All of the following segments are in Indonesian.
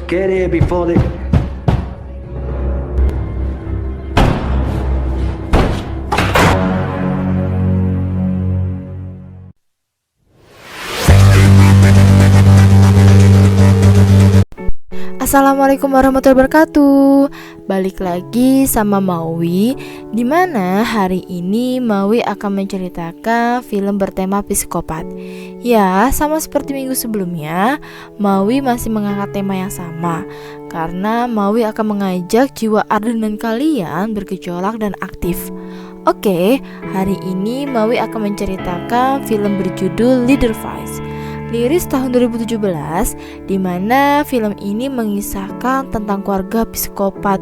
get here before they... Assalamualaikum warahmatullahi wabarakatuh. Balik lagi sama Maui, dimana hari ini Maui akan menceritakan film bertema psikopat. Ya, sama seperti minggu sebelumnya, Maui masih mengangkat tema yang sama, karena Maui akan mengajak jiwa ardent kalian bergejolak dan aktif. Oke, hari ini Maui akan menceritakan film berjudul Leader Vice, rilis tahun 2017, di mana film ini mengisahkan tentang keluarga psikopat.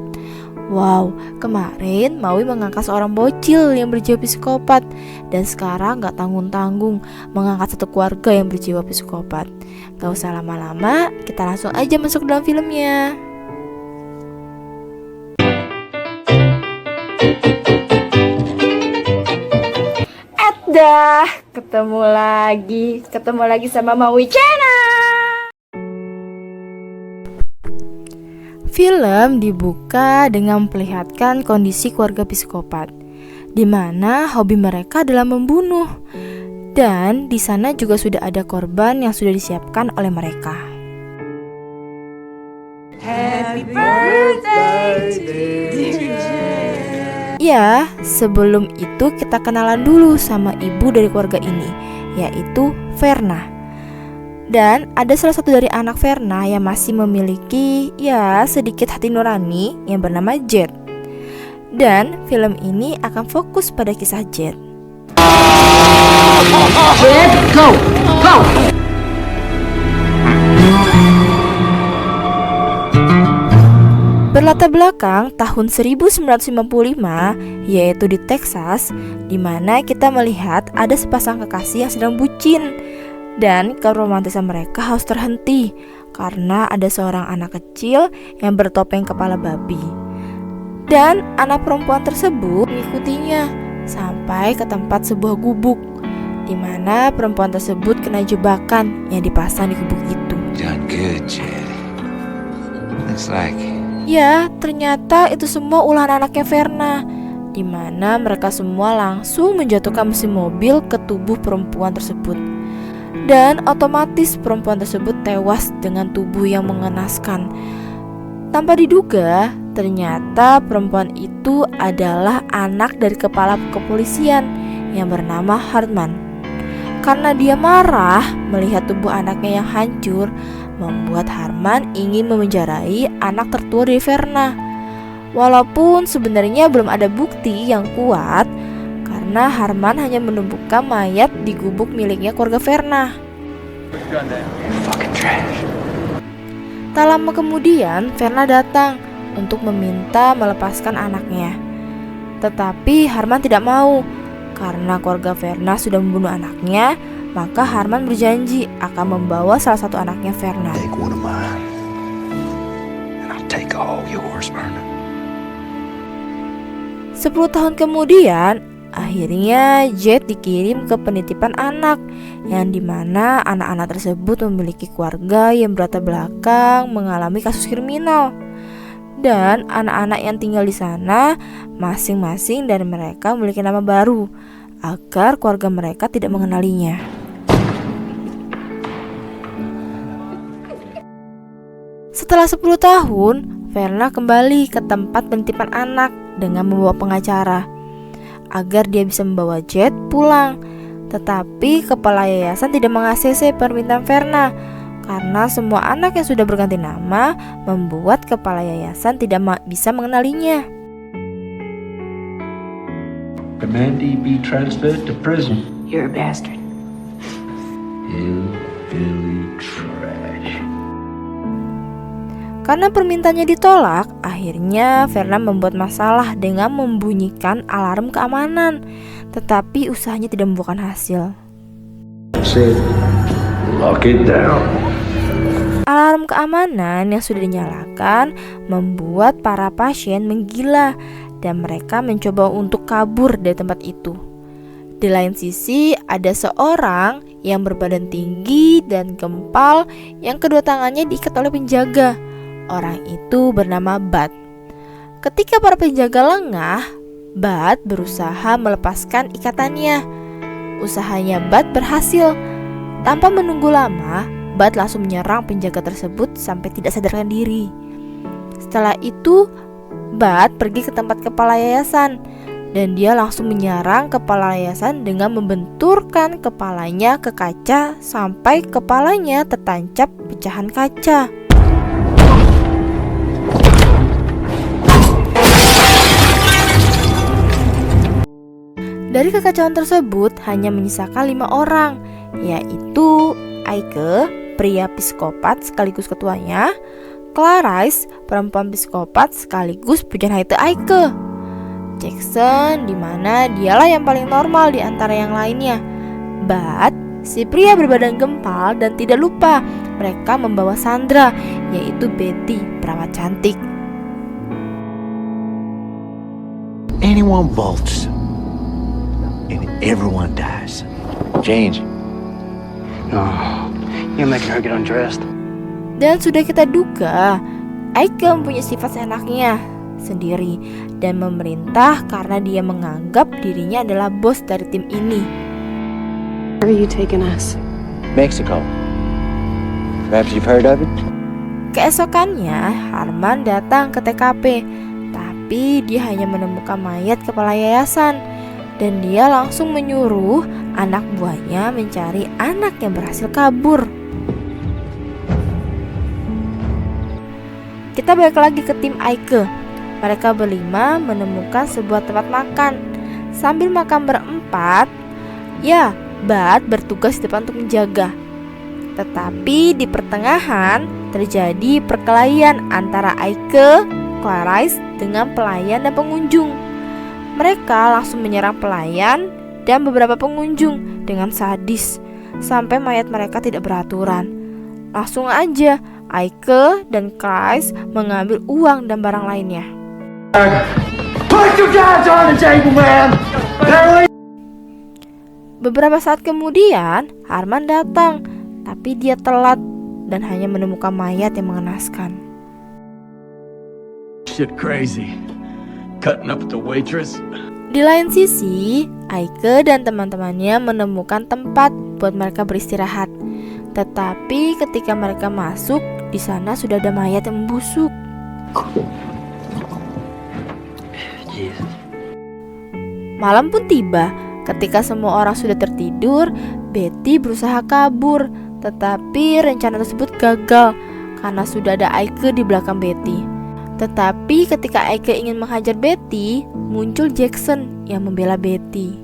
Wow, kemarin Maui mengangkat seorang bocil yang berjiwa psikopat, dan sekarang gak tanggung-tanggung mengangkat satu keluarga yang berjiwa psikopat. Gak usah lama-lama, kita langsung aja masuk dalam filmnya. Dah, ketemu lagi sama Maui Channel. Film dibuka dengan memperlihatkan kondisi keluarga psikopat, di mana hobi mereka adalah membunuh, dan di sana juga sudah ada korban yang sudah disiapkan oleh mereka. Happy birthday to you. Ya, sebelum itu kita kenalan dulu sama ibu dari keluarga ini, yaitu Verna. Dan ada salah satu dari anak Verna yang masih memiliki sedikit hati nurani yang bernama Jet. Dan film ini akan fokus pada kisah Jet. Jet, go! Go! Berlatar belakang tahun 1955, yaitu di Texas, di mana kita melihat ada sepasang kekasih yang sedang bucin, dan keromantisan mereka harus terhenti karena ada seorang anak kecil yang bertopeng kepala babi. Dan anak perempuan tersebut mengikutinya sampai ke tempat sebuah gubuk, di mana perempuan tersebut kena jebakan yang dipasang di gubuk itu. Done good, Jed. Looks like... Ya, ternyata itu semua ulah anaknya Verna, di mana mereka semua langsung menjatuhkan mesin mobil ke tubuh perempuan tersebut. Dan otomatis perempuan tersebut tewas dengan tubuh yang mengenaskan. Tanpa diduga, ternyata perempuan itu adalah anak dari kepala kepolisian yang bernama Hartman. Karena dia marah melihat tubuh anaknya yang hancur, membuat Hartman ingin memenjarahi anak tertua dari Verna. Walaupun sebenarnya belum ada bukti yang kuat, karena Hartman hanya menemukan mayat di gubuk miliknya keluarga Verna. Tak lama kemudian, Verna datang untuk meminta melepaskan anaknya. Tetapi Hartman tidak mau, karena keluarga Verna sudah membunuh anaknya. Maka Hartman berjanji akan membawa salah satu anaknya Verna. Take one of mine, and I'll take all yours, Verna. 10 tahun kemudian, akhirnya Jet dikirim ke penitipan anak, yang dimana anak-anak tersebut memiliki keluarga yang berlatar belakang mengalami kasus kriminal. Dan anak-anak yang tinggal di sana, masing-masing dari mereka memiliki nama baru, agar keluarga mereka tidak mengenalinya. Setelah 10 tahun, Verna kembali ke tempat penitipan anak dengan membawa pengacara agar dia bisa membawa Jet pulang. Tetapi kepala yayasan tidak meng-ACC permintaan Verna, karena semua anak yang sudah berganti nama membuat kepala yayasan tidak bisa mengenalinya. Mandy be transferred to prison. You're a bastard. Hillbilly trash. Karena permintaannya ditolak, akhirnya Verna membuat masalah dengan membunyikan alarm keamanan. Tetapi usahanya tidak membuahkan hasil. Said, lock it down. Alarm keamanan yang sudah dinyalakan membuat para pasien menggila, dan mereka mencoba untuk kabur dari tempat itu. Di lain sisi, ada seorang yang berbadan tinggi dan gempal yang kedua tangannya diikat oleh penjaga. Orang itu bernama Bud. Ketika para penjaga lengah, Bud berusaha melepaskan ikatannya. Usahanya Bud berhasil. Tanpa menunggu lama, Bud langsung menyerang penjaga tersebut sampai tidak sadarkan diri. Setelah itu, Bud pergi ke tempat kepala yayasan dan dia langsung menyerang kepala yayasan dengan membenturkan kepalanya ke kaca sampai kepalanya tertancap pecahan kaca. Dari kekacauan tersebut hanya menyisakan 5 orang, yaitu Aike, pria psikopat sekaligus ketuanya, Clarice, perempuan psikopat sekaligus penjahat Aike, Jackson, di mana dialah yang paling normal di antara yang lainnya, Bud, si pria berbadan gempal, dan tidak lupa mereka membawa Sandra, yaitu Betty, perawat cantik. Anyone bolts, and everyone dies. Change. No, you're making her get undressed. Dan sudah kita duga, Aike mempunyai sifat seenaknya sendiri dan memerintah karena dia menganggap dirinya adalah bos dari tim ini. Where are you taking us? Mexico. Perhaps you've heard of it? Keesokannya, Harman datang ke TKP, tapi dia hanya menemukan mayat kepala yayasan dan dia langsung menyuruh anak buahnya mencari anak yang berhasil kabur. Kita balik lagi ke tim Aike. Mereka berlima menemukan sebuah tempat makan. Sambil makan berempat, ya, Bud bertugas di depan untuk menjaga. Tetapi di pertengahan terjadi perkelahian antara Aike, Clarice dengan pelayan dan pengunjung. Mereka langsung menyerang pelayan dan beberapa pengunjung dengan sadis sampai mayat mereka tidak beraturan. Langsung aja Aike dan Clarice mengambil uang dan barang lainnya. Put your guys on the table, man! Beberapa saat kemudian Harman datang, tapi dia telat dan hanya menemukan mayat yang mengenaskan. Shit crazy. Cutting up with the waitress. Di lain sisi, Aike dan teman-temannya menemukan tempat buat mereka beristirahat. Tetapi ketika mereka masuk, di sana sudah ada mayat yang membusuk. Malam pun tiba. Ketika semua orang sudah tertidur, Betty berusaha kabur. Tetapi rencana tersebut gagal karena sudah ada Aike di belakang Betty. Tetapi ketika Aike ingin menghajar Betty, muncul Jackson yang membela Betty.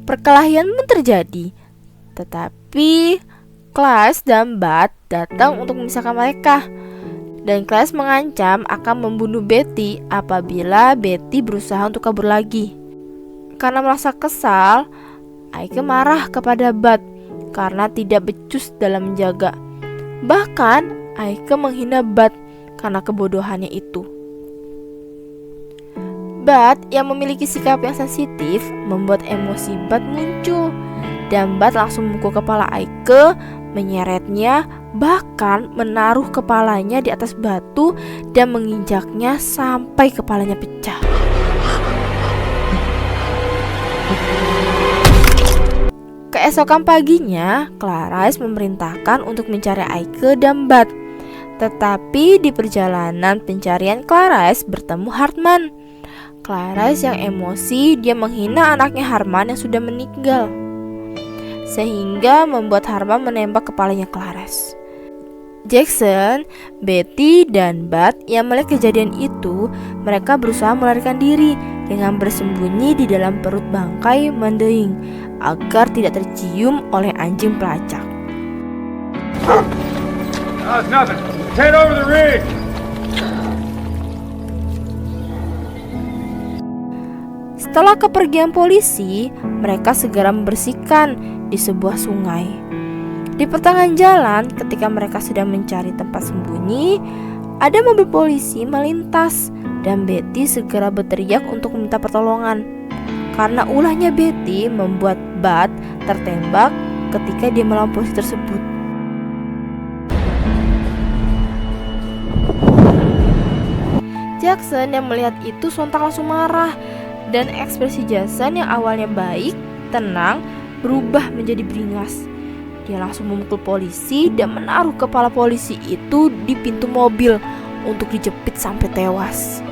Perkelahian pun terjadi. Tetapi Clarice dan Bud datang untuk memisahkan mereka. Dan Clarice mengancam akan membunuh Betty apabila Betty berusaha untuk kabur lagi. Karena merasa kesal, Aike marah kepada Bud karena tidak becus dalam menjaga. Bahkan Aike menghina Bud karena kebodohannya itu. Bud yang memiliki sikap yang sensitif membuat emosi Bud muncul. Dan Bud langsung memukul kepala Aike, menyeretnya, bahkan menaruh kepalanya di atas batu dan menginjaknya sampai kepalanya pecah. Keesokan paginya, Clarice memerintahkan untuk mencari Aike dan Bud. Tetapi di perjalanan pencarian Clarice bertemu Harman. Clarice yang emosi, dia menghina anaknya Harman yang sudah meninggal, sehingga membuat Harman menembak kepalanya Clarice. Jackson, Betty, dan Bud yang melihat kejadian itu, mereka berusaha melarikan diri dengan bersembunyi di dalam perut bangkai mendeing agar tidak tercium oleh anjing pelacak. That's nothing. Head over the rig. Setelah kepergian polisi, mereka segera membersihkan di sebuah sungai. Di pertengahan jalan, ketika mereka sedang mencari tempat sembunyi, ada mobil polisi melintas dan Betty segera berteriak untuk meminta pertolongan. Karena ulahnya Betty membuat Bud tertembak ketika dia melawan polisi tersebut. Jackson yang melihat itu sontak langsung marah, dan ekspresi Jason yang awalnya baik, tenang, berubah menjadi beringas. Dia langsung memukul polisi dan menaruh kepala polisi itu di pintu mobil untuk dijepit sampai tewas.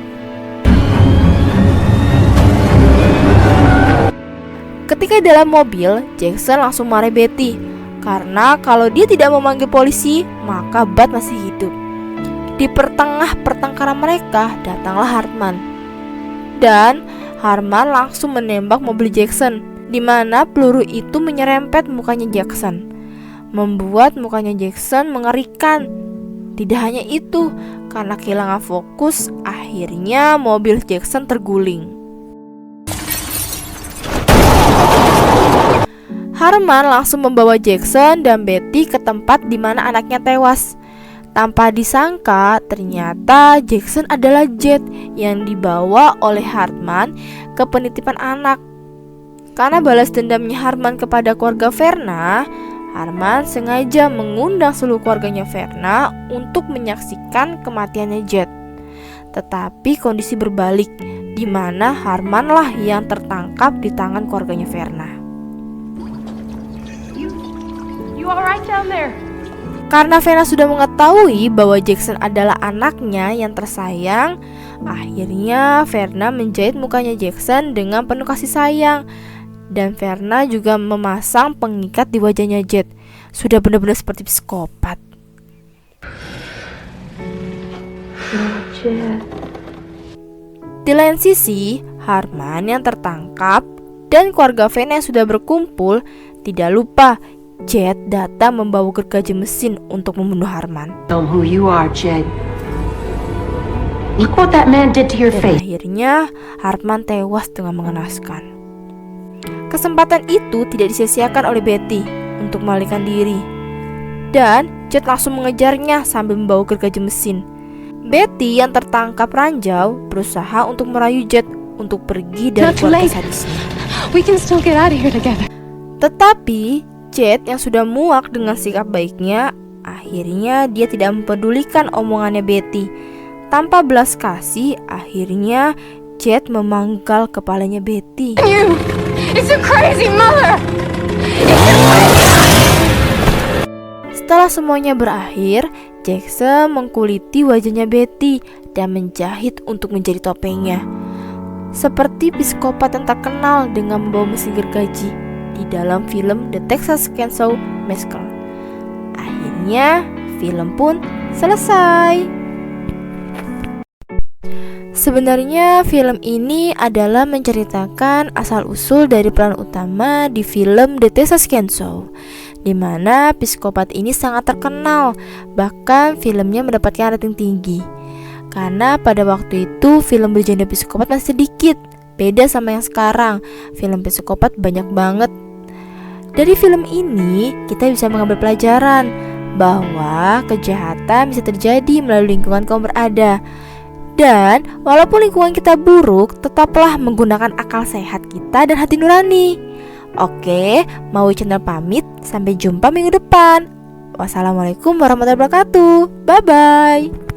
Ketika dalam mobil, Jackson langsung marah Betty karena kalau dia tidak memanggil polisi, maka Bud masih hidup. Di pertengah pertengkaran mereka, datanglah Hartman. Dan Hartman langsung menembak mobil Jackson, di mana peluru itu menyerempet mukanya Jackson, membuat mukanya Jackson mengerikan. Tidak hanya itu, karena kehilangan fokus, akhirnya mobil Jackson terguling. Hartman langsung membawa Jackson dan Betty ke tempat di mana anaknya tewas. Tanpa disangka, ternyata Jackson adalah Jet yang dibawa oleh Hartman ke penitipan anak. Karena balas dendamnya Hartman kepada keluarga Verna, Hartman sengaja mengundang seluruh keluarganya Verna untuk menyaksikan kematiannya Jet. Tetapi kondisi berbalik, di mana Hartman lah yang tertangkap di tangan keluarganya Verna. You all right down there? Karena Verna sudah mengetahui bahwa Jackson adalah anaknya yang tersayang, akhirnya Verna menjahit mukanya Jackson dengan penuh kasih sayang. Dan Verna juga memasang pengikat di wajahnya Jet. Sudah benar-benar seperti psikopat. Di lain sisi, Hartman yang tertangkap dan keluarga Verna yang sudah berkumpul tidak lupa Jet datang membawa gergaji mesin untuk membunuh Hartman. Tell him who you are, Jed. Look what that man did to your Dan face. akhirnya Hartman tewas dengan mengenaskan. Kesempatan itu tidak disia-siakan oleh Betty untuk melarikan diri. Dan Jet langsung mengejarnya sambil membawa gergaji mesin. Betty yang tertangkap ranjau berusaha untuk merayu Jet untuk pergi dari keluarga sadisnya. We can still get out of here together. Tetapi Jet yang sudah muak dengan sikap baiknya, akhirnya dia tidak mempedulikan omongannya Betty. Tanpa belas kasih, akhirnya Jet memanggal kepalanya Betty. You! It's a crazy mother! Setelah semuanya berakhir, Jackson mengkuliti wajahnya Betty dan menjahit untuk menjadi topengnya. Seperti psikopat yang terkenal dengan membawa mesin gergaji di dalam film The Texas Chainsaw Massacre. Akhirnya film pun selesai. Sebenarnya film ini adalah menceritakan asal-usul dari peran utama di film The Texas Chainsaw, di mana psikopat ini sangat terkenal, bahkan filmnya mendapatkan rating tinggi. Karena pada waktu itu film bergenre psikopat masih sedikit, beda sama yang sekarang, film psikopat banyak banget. Dari film ini, kita bisa mengambil pelajaran bahwa kejahatan bisa terjadi melalui lingkungan kamu berada. Dan walaupun lingkungan kita buruk, tetaplah menggunakan akal sehat kita dan hati nurani. Oke, Maui Channel pamit, sampai jumpa minggu depan. Wassalamualaikum warahmatullahi wabarakatuh. Bye-bye.